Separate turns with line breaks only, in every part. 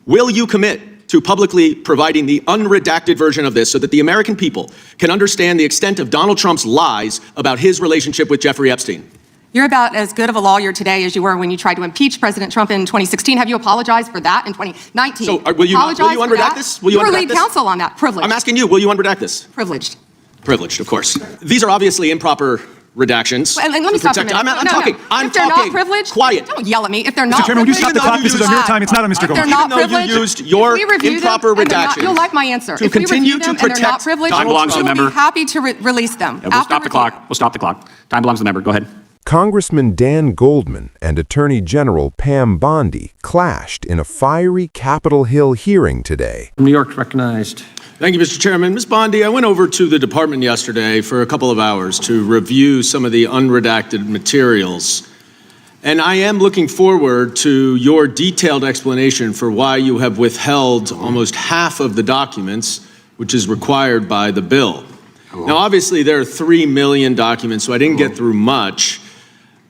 Will you commit to publicly providing the unredacted version of this so that the American people can understand the extent of Donald Trump's lies about his relationship with Jeffrey Epstein?
You're about as good of a lawyer today as you were when you tried to impeach President Trump in 2016. Have you apologized for that in 2019?
So will you unredact this? Will you
were
unredact
lead
this?
counsel on that. Privileged.
I'm asking you, will you unredact this?
Privileged.
Privileged, of course. These are obviously improper redactions.
And let me stop for a minute.
I'm talking.
If they're not privileged,
quiet.
Don't yell at me. If they're not
Mr. Chairman, would you stop the clock?
you
This is on your time. It's not on Mr. Goldman.
If they're not
Even though you
privileged,
used your
if we review
improper
them and they're not-
redactions
you'll like my answer.
to
If we
continue
review
to
them and they're not
protect
privileged,
Donald
Time belongs to the
we'll be
member.
happy to release them.
Yeah, we'll stop the clock. We'll stop the clock. Time belongs to the member. Go ahead.
Congressman Dan Goldman and Attorney General Pam Bondi clashed in a fiery Capitol Hill hearing today.
New York recognized.
Thank you, Mr. Chairman. Ms. Bondi, I went over to the department yesterday for a couple of hours to review some of the unredacted materials. And I am looking forward to your detailed explanation for why you have withheld almost half of the documents, which is required by the bill. Now, obviously, there are 3 million documents, so I didn't get through much.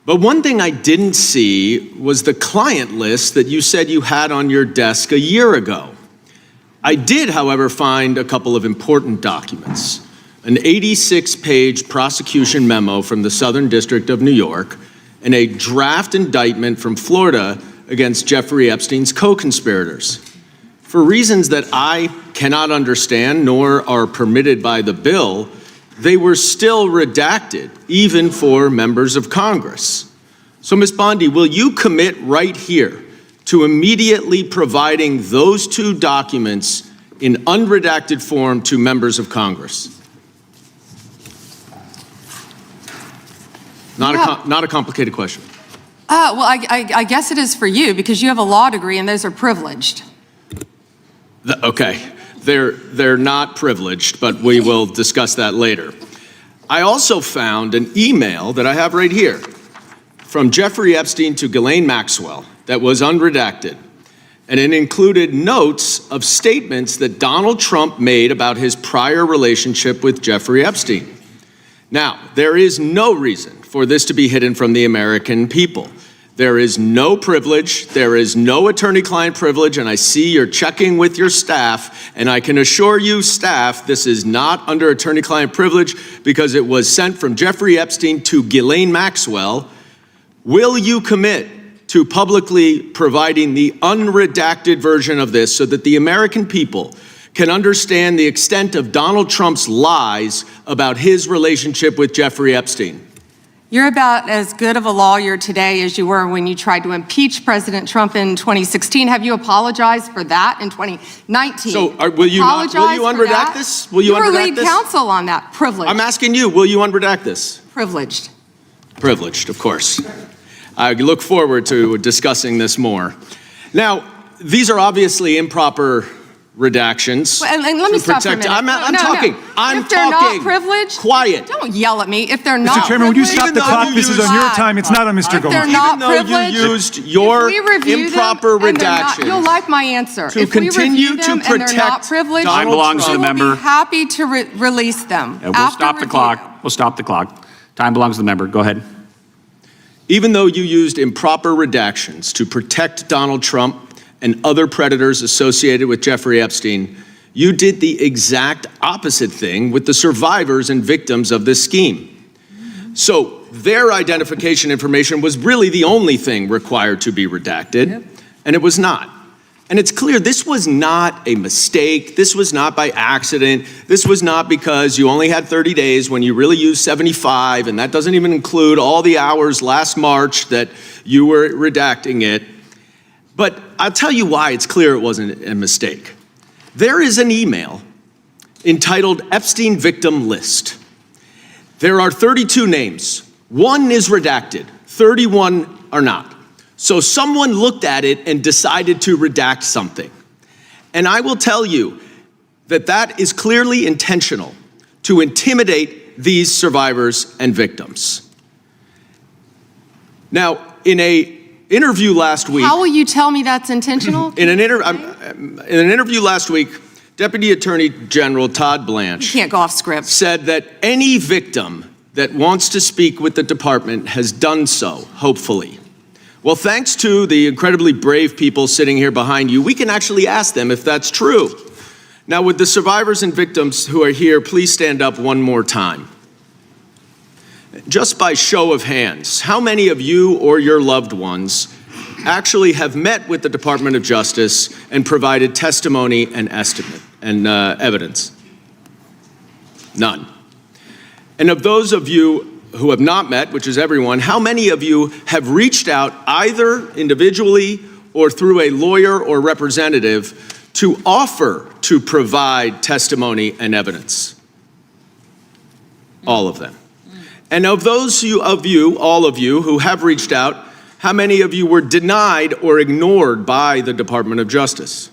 But one thing I didn't see was the client list that you said you had on your desk a year ago. I did, however, find a couple of important documents. An 86-page prosecution memo from the Southern District of New York and a draft indictment from Florida against Jeffrey Epstein's co-conspirators. For reasons that I cannot understand nor are permitted by the bill, they were still redacted, even for members of Congress. So, Ms. Bondi, will you commit right here to immediately providing those two documents in unredacted form to members of Congress? Not a complicated question.
Well, I guess it is for you because you have a law degree and those are privileged.
Okay, they're not privileged, but we will discuss that later. I also found an email that I have right here from Jeffrey Epstein to Ghislaine Maxwell that was unredacted, and it included notes of statements that Donald Trump made about his prior relationship with Jeffrey Epstein. Now, there is no reason for this to be hidden from the American people. There is no privilege, there is no attorney-client privilege, and I see you're checking with your staff, and I can assure you, staff, this is not under attorney-client privilege because it was sent from Jeffrey Epstein to Ghislaine Maxwell. Will you commit to publicly providing the unredacted version of this so that the American people can understand the extent of Donald Trump's lies about his relationship with Jeffrey Epstein?
You're about as good of a lawyer today as you were when you tried to impeach President Trump in 2016. Have you apologized for that in 2019?
So will you unredact this? Will you
were
unredact
lead
this?
counsel on that. Privileged.
I'm asking you, will you unredact this?
Privileged.
Privileged, of course. I look forward to discussing this more. Now, these are obviously improper redactions.
And let me stop for a minute.
I'm talking.
If they're not privileged,
quiet.
Don't yell at me. If they're not
Mr. Chairman, would you stop the
Even though
clock?
you
This is
use-
on your time. It's not on Mr. Goldman.
they're not
Even though
privileged,
you used your
if we review
improper
them and they're not-
redactions
you'll like my answer.
to
If we
continue
review
to
them and they're not
protect
privileged,
Donald
Time belongs to the
we will
member.
be happy to release them.
Yeah, we'll
after
stop the
review.
clock. We'll stop the clock. Time belongs to the member. Go ahead.
Even though you used improper redactions to protect Donald Trump and other predators associated with Jeffrey Epstein, you did the exact opposite thing with the survivors and victims of this scheme. So their identification information was really the only thing required to be redacted, and it was not. And it's clear this was not a mistake. This was not by accident. This was not because you only had 30 days when you really used 75, and that doesn't even include all the hours last March that you were redacting it. But I'll tell you why it's clear it wasn't a mistake. There is an email entitled Epstein Victim List. There are 32 names. One is redacted, 31 are not. So someone looked at it and decided to redact something. And I will tell you that that is clearly intentional to intimidate these survivors and victims. Now, in an interview last week,
How will you tell me that's intentional?
in an interview last week, Deputy Attorney General Todd
You
Blanche
can't go off script.
said that any victim that wants to speak with the department has done so, hopefully. Well, thanks to the incredibly brave people sitting here behind you, we can actually ask them if that's true. Now, would the survivors and victims who are here please stand up one more time? Just by show of hands, how many of you or your loved ones actually have met with the Department of Justice and provided testimony and estimate and evidence? None. And of those of you who have not met, which is everyone, how many of you have reached out either individually or through a lawyer or representative to offer to provide testimony and evidence? All of them. And of those of you, all of you who have reached out, how many of you were denied or ignored by the Department of Justice?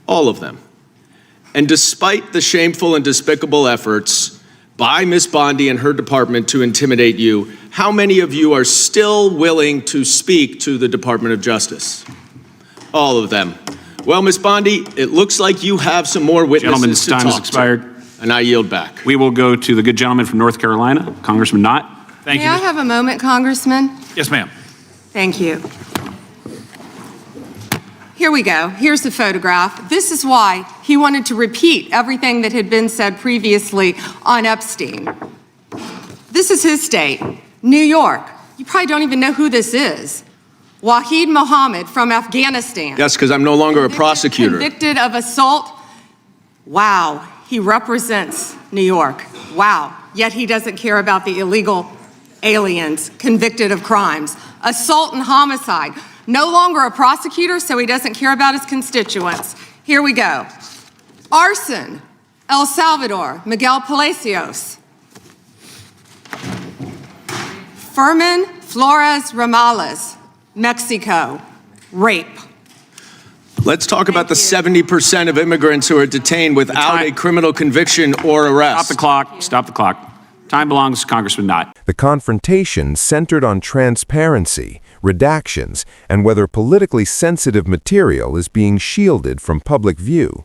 All of them. And despite the shameful and despicable efforts by Ms. Bondi and her department to intimidate you, how many of you are still willing to speak to the Department of Justice? All of them. Well, Ms. Bondi, it looks like you have some more witnesses to talk to.
Gentleman's time has expired.
And I yield back.
We will go to the good gentleman from North Carolina, Congressman Knott.
Thank
May
you.
I have a moment, Congressman?
Yes, ma'am.
Thank you. Here we go. Here's the photograph. This is why he wanted to repeat everything that had been said previously on Epstein. This is his state, New York. You probably don't even know who this is. Wahid Mohammed from Afghanistan.
Yes, because I'm no longer a prosecutor.
Convicted of assault. Wow, he represents New York. Wow, yet he doesn't care about the illegal aliens convicted of crimes. Assault and homicide. No longer a prosecutor, so he doesn't care about his constituents. Here we go. Arson, El Salvador, Miguel Palacios. Fermin Flores Ramales, Mexico, rape.
Let's talk about the 70% of immigrants who are detained without a criminal conviction or arrest.
Stop the clock. Stop the clock. Time belongs to Congressman Knott.
The confrontation centered on transparency, redactions, and whether politically sensitive material is being shielded from public view.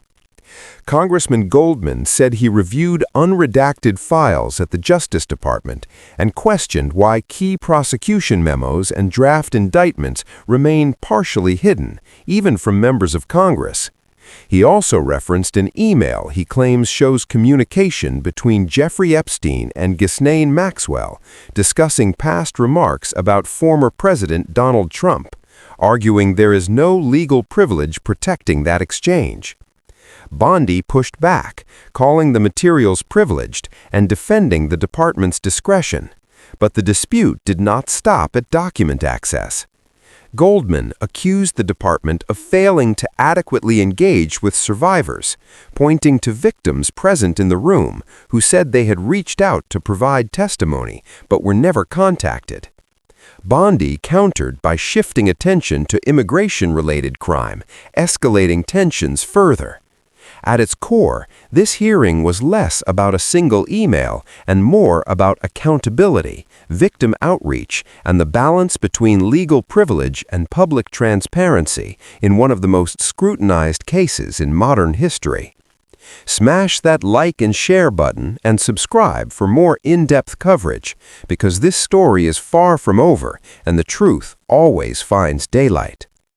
Congressman Goldman said he reviewed unredacted files at the Justice Department and questioned why key prosecution memos and draft indictments remain partially hidden, even from members of Congress. He also referenced an email he claims shows communication between Jeffrey Epstein and Ghislaine Maxwell discussing past remarks about former President Donald Trump, arguing there is no legal privilege protecting that exchange. Bondi pushed back, calling the materials privileged and defending the department's discretion, but the dispute did not stop at document access. Goldman accused the department of failing to adequately engage with survivors, pointing to victims present in the room who said they had reached out to provide testimony but were never contacted. Bondi countered by shifting attention to immigration-related crime, escalating tensions further. At its core, this hearing was less about a single email and more about accountability, victim outreach, and the balance between legal privilege and public transparency in one of the most scrutinized cases in modern history. Smash that like and share button and subscribe for more in-depth coverage, because this story is far from over and the truth always finds daylight.